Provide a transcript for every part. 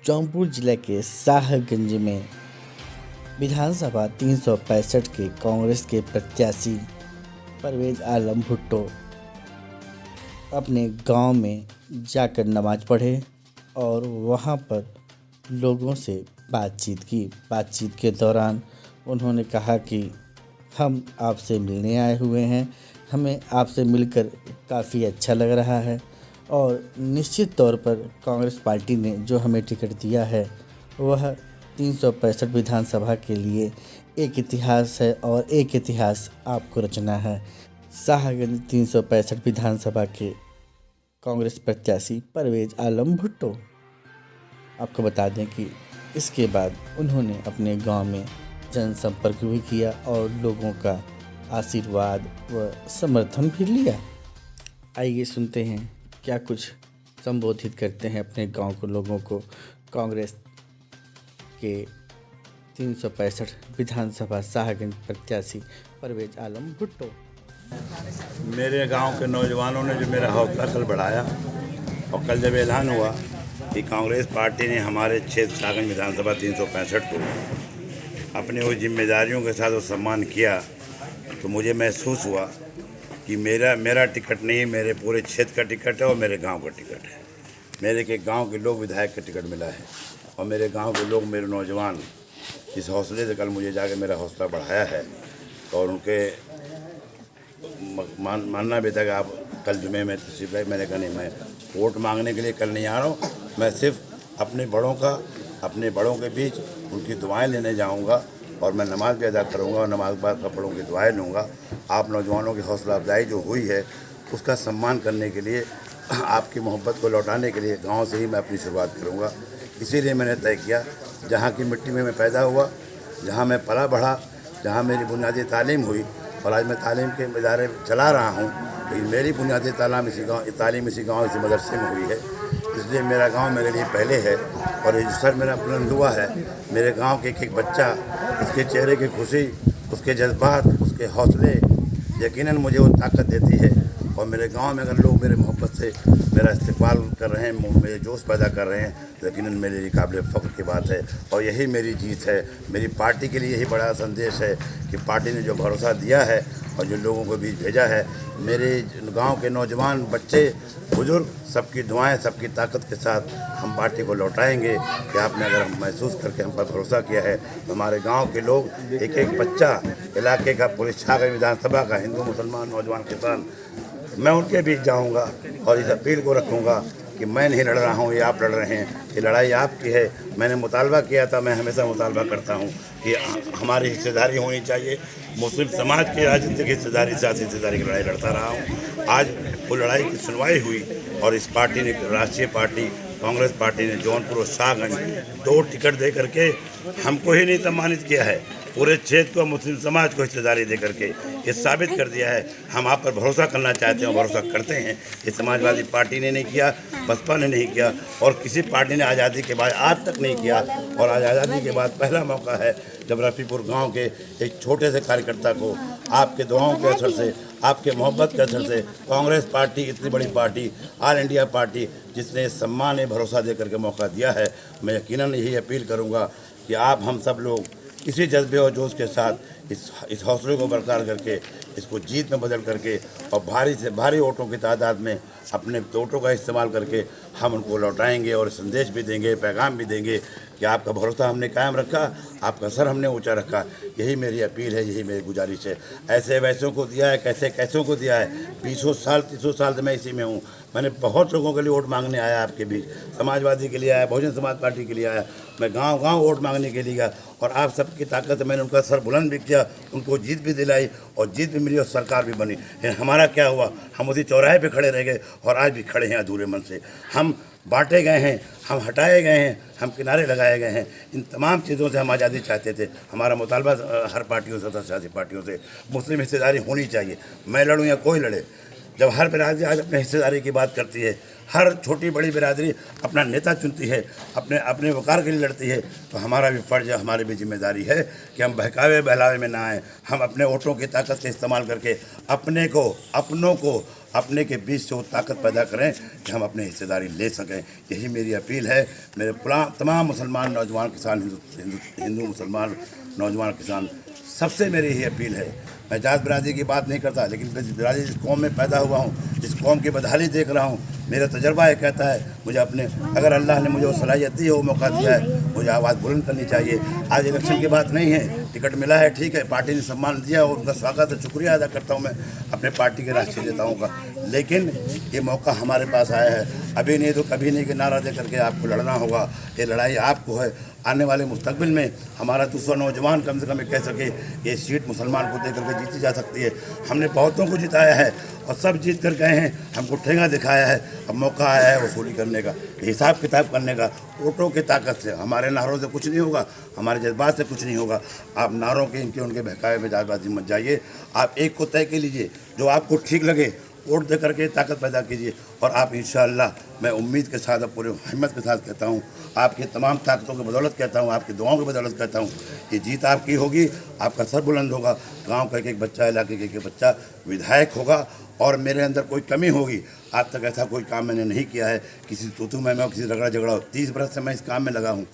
जौनपुर जिले के साहगंज में विधानसभा 365 के कांग्रेस के प्रत्याशी परवेज आलम भुट्टो अपने गांव में जाकर नमाज पढ़े और वहां पर लोगों से बातचीत की। बातचीत के दौरान उन्होंने कहा कि हम आपसे मिलने आए हुए हैं, हमें आपसे मिलकर काफ़ी अच्छा लग रहा है और निश्चित तौर पर कांग्रेस पार्टी ने जो हमें टिकट दिया है वह 365 विधानसभा के लिए एक इतिहास है और एक इतिहास आपको रचना है। साहगंज 365 विधानसभा के कांग्रेस प्रत्याशी परवेज आलम भुट्टो। आपको बता दें कि इसके बाद उन्होंने अपने गांव में जनसंपर्क भी किया और लोगों का आशीर्वाद व समर्थन भी लिया। आइए सुनते हैं क्या कुछ संबोधित करते हैं अपने गांव के लोगों को कांग्रेस के 365 विधानसभा साहगंज प्रत्याशी परवेज आलम भुट्टो। मेरे गांव के नौजवानों ने जो मेरा हौसला कल बढ़ाया और कल जब ऐलान हुआ कि कांग्रेस पार्टी ने हमारे क्षेत्र साहगंज विधानसभा 365 को अपनी उस जिम्मेदारियों के साथ वो सम्मान किया, तो मुझे महसूस हुआ कि मेरा टिकट नहीं, मेरे पूरे क्षेत्र का टिकट है और मेरे गांव का टिकट है। मेरे के गांव के लोग विधायक का टिकट मिला है और मेरे गांव के लोग, मेरे नौजवान इस हौसले से कल मुझे जाके मेरा हौसला बढ़ाया है। और उनके मानना भी था कि आप कल जुमे में तशरीफ लाए। मैंने कहा नहीं, मैं वोट मांगने के लिए कल नहीं आ रहा हूँ, मैं सिर्फ अपने बड़ों के बीच उनकी दुआएं लेने जाऊँगा और मैं नमाज़ भी अदा करूँगा और नमाज के बाद बड़ों की दुआएं लूँगा। आप नौजवानों की हौसला अफजाई जो हुई है उसका सम्मान करने के लिए, आपकी मोहब्बत को लौटाने के लिए गांव से ही मैं अपनी शुरुआत करूँगा। इसीलिए मैंने तय किया, जहाँ की मिट्टी में मैं पैदा हुआ, जहाँ मैं पला बढ़ा, जहाँ मेरी बुनियादी तालीम हुई और आज मैं तालीम के इदारे चला रहा हूँ, लेकिन मेरी बुनियादी तालीम इसी गाँव इसी मदरसे में हुई है। इसलिए मेरा गांव मेरे लिए पहले है और ये सर मेरा बुलंद हुआ है। मेरे गांव के एक बच्चा, उसके चेहरे की खुशी, उसके जज्बात, उसके हौसले यकीनन मुझे वो ताकत देती है। और मेरे गांव में अगर लोग मेरे मोहब्बत से मेरा इस्तेमाल कर रहे हैं, मेरे जोश पैदा कर रहे हैं, तो यकीनन मेरे लिए काबिल फ़ख्र की बात है और यही मेरी जीत है। मेरी पार्टी के लिए यही बड़ा संदेश है कि पार्टी ने जो भरोसा दिया है और जो लोगों को बीच भेजा है, मेरे गांव के नौजवान, बच्चे, बुजुर्ग, सबकी दुआएं, सबकी ताकत के साथ हम पार्टी को लौटाएंगे। कि आपने अगर महसूस करके हम पर भरोसा किया है, तो हमारे गांव के लोग, एक एक बच्चा, इलाके का, पूरे साहगंज विधानसभा का, हिंदू मुसलमान, नौजवान, किसान, मैं उनके बीच जाऊंगा और इस अपील को रखूंगा कि मैं नहीं लड़ रहा हूँ, ये आप लड़ रहे हैं, ये लड़ाई आपकी है। मैंने मुतालबा किया था, मैं हमेशा मुतालबा करता हूँ कि हमारी हिस्सेदारी होनी चाहिए। मुस्लिम समाज की राजनीतिक हिस्सेदारी, सियासी हिस्सेदारी की लड़ाई लड़ता रहा हूँ। आज वो लड़ाई की सुनवाई हुई और इस पार्टी ने, राष्ट्रीय पार्टी कांग्रेस पार्टी ने जौनपुर और शाहगंज 2 टिकट दे करके हमको ही नहीं सम्मानित किया है, पूरे क्षेत्र को, मुस्लिम समाज को हिस्सेदारी दे करके ये साबित कर दिया है। हम आप पर भरोसा करना चाहते हैं और भरोसा करते हैं। ये समाजवादी पार्टी ने नहीं किया, बसपा ने नहीं किया और किसी पार्टी ने आज़ादी के बाद आज तक नहीं किया। और आज आज़ादी के बाद पहला मौका है जब रफ़ीपुर गांव के एक छोटे से कार्यकर्ता को आपके दुआओं के असर से, आपके मोहब्बत के असर से, कांग्रेस पार्टी, इतनी बड़ी पार्टी, ऑल इंडिया पार्टी, जिसने सम्मान, भरोसा दे करके मौका दिया है, मैं यकीनन यही अपील करूँगा कि आप, हम सब लोग इसी जज्बे और जोश के साथ इस हौसले को बरकरार करके, इसको जीत में बदल करके और भारी से भारी वोटों की तादाद में अपने वोटों का इस्तेमाल करके हम उनको लौटाएंगे और संदेश भी देंगे, पैगाम भी देंगे कि आपका भरोसा हमने कायम रखा, आपका सर हमने ऊंचा रखा। यही मेरी अपील है, यही मेरी गुजारिश है। ऐसे वैसों को दिया है, कैसे कैसों को दिया है, 20 साल 30 साल से मैं इसी में हूँ। मैंने बहुत लोगों के लिए वोट मांगने आया, आपके बीच समाजवादी के लिए आया, बहुजन समाज पार्टी के लिए आया, मैं गांव-गांव वोट मांगने के लिए गया और आप सबकी ताकत से मैंने उनका सर बुलंद भी किया, उनको जीत भी दिलाई और जीत भी मिली और सरकार भी बनी। हमारा क्या हुआ, हम उसी चौराहे पे खड़े रह गए और आज भी खड़े हैं अधूरे मन से। हम बांटे गए हैं, हम हटाए गए हैं, हम किनारे लगाए गए हैं। इन तमाम चीज़ों से हम आज़ादी चाहते थे। हमारा मुतालबा हर पार्टियों से था, सियासी पार्टियों से, मुस्लिम हिस्सेदारी होनी चाहिए। मैं लड़ूँ या कोई लड़े, जब हर बिरादरी आज अपने हिस्सेदारी की बात करती है, हर छोटी बड़ी बिरादरी अपना नेता चुनती है, अपने वकार के लिए लड़ती है, तो हमारा भी फ़र्ज़ है, हमारी भी जिम्मेदारी है कि हम बहकावे बहलावे में ना आएँ। हम अपने वोटों की ताकत का इस्तेमाल करके अपनों को अपने के बीच से वो ताकत पैदा करें कि हम अपनी हिस्सेदारी ले सकें। यही मेरी अपील है मेरे तमाम मुसलमान नौजवान किसान, हिंदू मुसलमान नौजवान किसान, सबसे मेरी यही अपील है। मैं जात बिरादरी की बात नहीं करता, लेकिन बिरादरी जिस कौम में पैदा हुआ हूँ, जिस कौम की बदहाली देख रहा हूँ, मेरा तजर्बा ये कहता है मुझे अपने, अगर अल्लाह ने मुझे वो सलाहियत दी है, वो मौका दिया है, मुझे आवाज़ बुलंद करनी चाहिए। आज इलेक्शन की बात नहीं है, टिकट मिला है, ठीक है, पार्टी ने सम्मान दिया और उनका स्वागत है, शुक्रिया अदा करता हूँ मैं अपने पार्टी के राष्ट्रीय नेताओं का। लेकिन ये मौका हमारे पास आया है, अभी नहीं तो कभी नहीं के नारा दे करके आपको लड़ना होगा। ये लड़ाई आपको है। आने वाले मुस्तकबिल में हमारा दूसरा नौजवान कम से कम कह सके ये सीट मुसलमान को दे करके जीती जा सकती है। हमने बहुतों को जिताया है और सब जीत कर गए हैं, हमको ठेंगा दिखाया है। अब मौका आया है वसूली करने का, हिसाब किताब करने का। वोटों की ताकत से, हमारे नारों से कुछ नहीं होगा, हमारे जज्बात से कुछ नहीं होगा। आप नारों के इनके उनके बहकावे में जाबाजी मत जाइए। आप एक को तय कर लीजिए, जो आपको ठीक लगे वोट दे करके ताकत पैदा कीजिए। और आप इंशाअल्लाह, मैं उम्मीद के साथ, अब पूरे हिम्मत के साथ कहता हूँ, आपकी तमाम ताकतों की बदौलत कहता हूँ, आपकी दुआओं की बदौलत कहता हूँ, ये जीत आपकी होगी, आपका सर बुलंद होगा। गांव का एक एक बच्चा, इलाके का एक एक बच्चा विधायक होगा। और मेरे अंदर कोई कमी होगी, आज तक ऐसा कोई काम मैंने नहीं किया है, किसी तू मैं किसी रगड़ा झगड़ा हो। 30 बरस से मैं इस काम में लगा हूँ।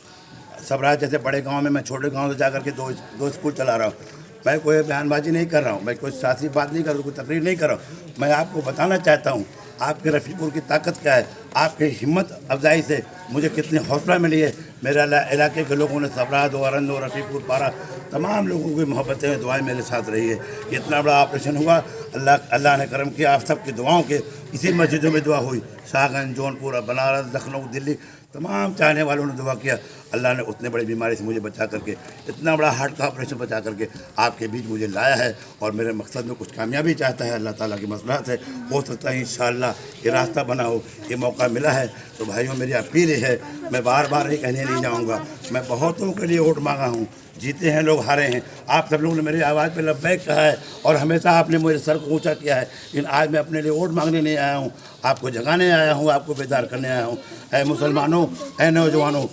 सब राज जैसे बड़े गाँव में, मैं छोटे गाँव से जा करके दो स्कूल चला रहा हूँ। मैं कोई बयानबाजी नहीं कर रहा हूँ, मैं कोई सियासी बात नहीं कर रहा हूँ, कोई तकरीर नहीं कर रहा हूँ। मैं आपको बताना चाहता हूँ आपके रफ़ीपुर की ताकत क्या है, आपके हिम्मत अफजाई से मुझे कितनी हौसला मिली है। मेरे इलाके के लोगों ने, सबराद, वारंदो, रफ़ीपुर, पारा, तमाम लोगों की मोहब्बतें, दुआएं मेरे साथ रही है। इतना बड़ा ऑपरेशन हुआ, अल्लाह ने करम किया। आप सबकी दुआओं के इसी मस्जिदों में दुआ हुई, शाहगंज, जौनपुर, बनारस, लखनऊ, दिल्ली, तमाम चाहने वालों ने दुआ किया। अल्लाह ने उतने बड़ी बीमारी से मुझे बचा करके, इतना बड़ा हार्ट का ऑपरेशन बचा करके आपके बीच मुझे लाया है। और मेरे मकसद में कुछ कामयाबी चाहता है, अल्लाह ताला की मसलहत है। हो सकता है इंशाअल्लाह ये रास्ता बना हो, ये मौका मिला है। तो भाइयों, मेरी अपील है, मैं बार बार ये कहने नहीं जाऊँगा, मैं बहुतों के लिए वोट मांगा हूँ, जीते हैं लोग, हारे हैं। आप सब लोगों ने मेरी आवाज़ पे लब्बैक कहा है और हमेशा आपने मेरे सर को ऊंचा किया है। लेकिन आज मैं अपने लिए वोट मांगने नहीं आया हूँ, आपको जगाने आया हूँ, आपको बेदार करने आया हूँ। ऐ मुसलमानों, ऐ नौजवानों,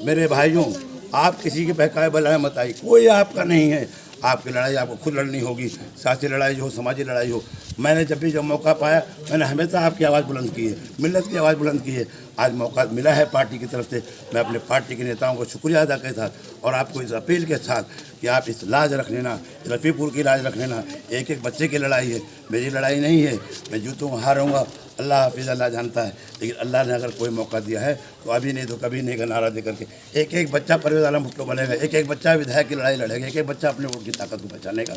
मेरे भाइयों, आप किसी के बहकाए बलाए मत आई, कोई आपका नहीं है। आपकी लड़ाई आपको खुद लड़नी होगी, सियासी लड़ाई हो, समाजी लड़ाई हो। मैंने जब भी मौका पाया, मैंने हमेशा आपकी आवाज़ बुलंद की है, मिल्लत की आवाज़ बुलंद की है। आज मौका मिला है पार्टी की तरफ से, मैं अपने पार्टी के नेताओं को शुक्रिया अदा के साथ और आपको इस अपील के साथ कि आप इस लाज रख लेना, रफ़ीपुर की लाज रख लेना। एक एक बच्चे की लड़ाई है, मेरी लड़ाई नहीं है। मैं जीतूँगा, हारूँगा, अल्लाह हाफिज़, अल्लाह जानता है। लेकिन अल्लाह ने अगर कोई मौका दिया है तो अभी नहीं तो कभी नहीं का नारा दे करके एक एक बच्चा परवेज़ आलम भुट्टो बनेगा, एक एक बच्चा विधायक की लड़ाई लड़ेगा, एक एक बच्चा अपने वोट की ताकत को पहचानेगा।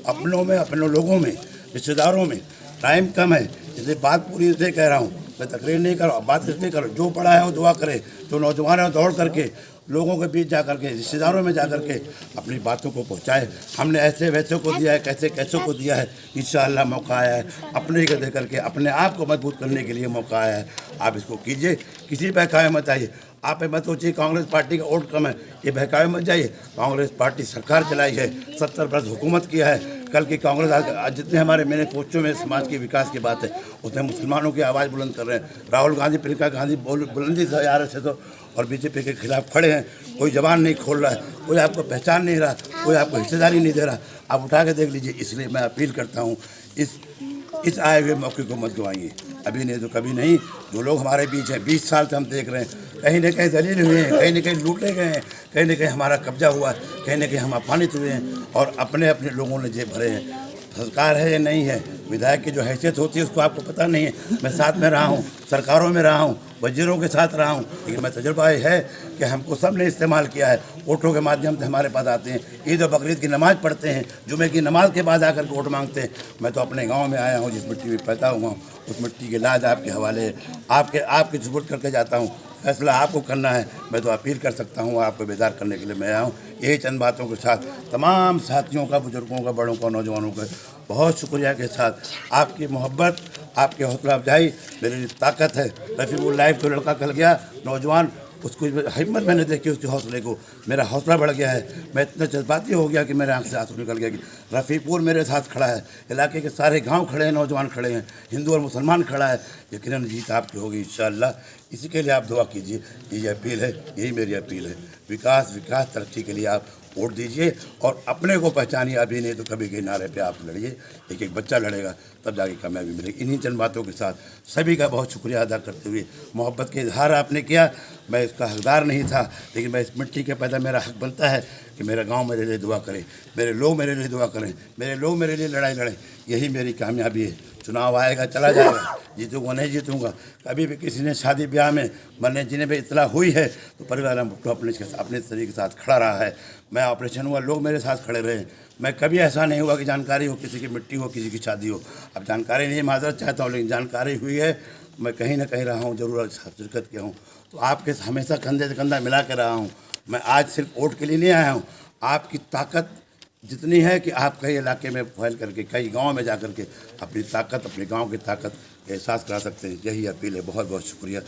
अपनों में, अपने लोगों में, रिश्तेदारों में टाइम कम है, इसलिए बात पूरी इसलिए कह रहा हूँ, मैं तकरीर नहीं कर रहा हूँ, बात इसलिए कर रहा हूँ। जो पढ़ा है वो दुआ करे, जो नौजवान है दौड़ करके लोगों के बीच जा करके, रिश्तेदारों में जा करके अपनी बातों को पहुंचाए। हमने ऐसे वैसे को दिया है, कैसे कैसों को दिया है, इंशाअल्लाह मौका आया है अपने को दे करके अपने आप को मजबूत करने के लिए मौका आया है। आप इसको कीजिए, किसी बहकावे मत आइए। आप मत सोचिए कांग्रेस पार्टी का वोट कम है, ये बहकावे मत जाइए। कांग्रेस पार्टी सरकार चलाई है, 70 वर्ष हुकूमत किया है। कल की कांग्रेस आज जितने हमारे मेरे सोचों में समाज के विकास की बात है, उसमें मुसलमानों की आवाज़ बुलंद कर रहे हैं। राहुल गांधी, प्रियंका गांधी बुलंदी से आ रहे थे तो, और बीजेपी के खिलाफ खड़े हैं। कोई जबान नहीं खोल रहा है, कोई आपको पहचान नहीं रहा, कोई आपको हिस्सेदारी नहीं दे रहा। आप उठा के देख लीजिए। इसलिए मैं अपील करता हूँ, इस आए हुए मौके को मत गंवाइए, अभी नहीं तो कभी नहीं। जो लोग हमारे बीच हैं, 20 साल से हम देख रहे हैं, कहीं न कहीं दलील हुए हैं, कहीं न कहीं लूटे गए हैं, कहीं न कहीं हमारा कब्जा हुआ है, कहीं न कहीं हम अपमानित हुए हैं और अपने अपने लोगों ने जेब भरे हैं। सरकार है या नहीं है, विधायक की जो हैसियत होती है उसको आपको पता नहीं है। मैं साथ में रहा हूँ, सरकारों में रहा हूँ, वजीरों के साथ रहा हूँ, लेकिन मैं तजुर्बा ये है कि हमको सब ने इस्तेमाल किया है। वोटों के माध्यम से हमारे पास आते हैं, ईद और बकरीद की नमाज़ पढ़ते हैं, जुमे की नमाज के बाद आकर के वोट मांगते हैं। मैं तो अपने गांव में आया हूं, जिस मिट्टी में पैदा हुआ हूं, उस मिट्टी की लाज आपके हवाले है, आपके सुपुर्द करके जाता हूं। फैसला आपको करना है, मैं तो अपील कर सकता हूं, आपको बेदार करने के लिए मैं आया हूं। यही चंद बातों के साथ तमाम साथियों का, बुजुर्गों का, बड़ों का, नौजवानों का बहुत शुक्रिया के साथ आपकी मोहब्बत, आपकी हौसला अफजाई मेरे लिए ताकत है। रफ़ीपुर लाइफ तो लड़का कल गया, नौजवान, उसको हिम्मत मैंने देखी, उसके हौसले को, मेरा हौसला बढ़ गया है। मैं इतना जज्बाती हो गया कि मेरे आँख से आंसू निकल गया कि रफ़ीपुर मेरे साथ खड़ा है, इलाके के सारे गांव खड़े हैं, नौजवान खड़े हैं, हिंदू और मुसलमान खड़ा है। यकीनन जीत आपकी होगी इंशाअल्लाह। इसी के लिए आप दुआ कीजिए, यही अपील है, यही मेरी अपील है। विकास, तरक्की के लिए आप वोट दीजिए और अपने को पहचानिए, अभी नहीं तो कभी के नारे पे आप लड़िए, एक एक बच्चा लड़ेगा तब जाके कामयाबी मिलेगी। इन्हीं चंद बातों के साथ सभी का बहुत शुक्रिया अदा करते हुए, मोहब्बत के इजहार आपने किया, मैं इसका हकदार नहीं था, लेकिन मैं इस मिट्टी के पैदा मेरा हक बनता है कि मेरा गांव मेरे लिए दुआ करे, मेरे लोग मेरे लिए दुआ करें, मेरे लोग मेरे लिए लड़ाई लड़ें, यही मेरी कामयाबी है। चुनाव आएगा चला जाएगा, जीतूंगा नहीं जीतूंगा, कभी भी किसी ने शादी ब्याह में मरने जीने में इतला हुई है तो परिवार आलम भुट्टो अपने तरीके के साथ खड़ा रहा है। मैं ऑपरेशन हुआ, लोग मेरे साथ खड़े रहे, मैं कभी ऐसा नहीं हुआ कि जानकारी हो किसी की मिट्टी हो, किसी की शादी हो। अब जानकारी नहीं, माजरत चाहता हूँ, लेकिन जानकारी हुई है, मैं कहीं ना कहीं रहा हूँ, जरूर शिरकत किया हूँ, तो आपके हमेशा कंधे से कंधा मिला के रहा हूँ। मैं आज सिर्फ वोट के लिए नहीं आया हूँ, आपकी ताकत जितनी है कि आप कई इलाके में फैल करके कई गांव में जा कर के अपनी ताकत, अपने गांव की ताकत का एहसास करा सकते हैं, यही अपील है। बहुत बहुत शुक्रिया।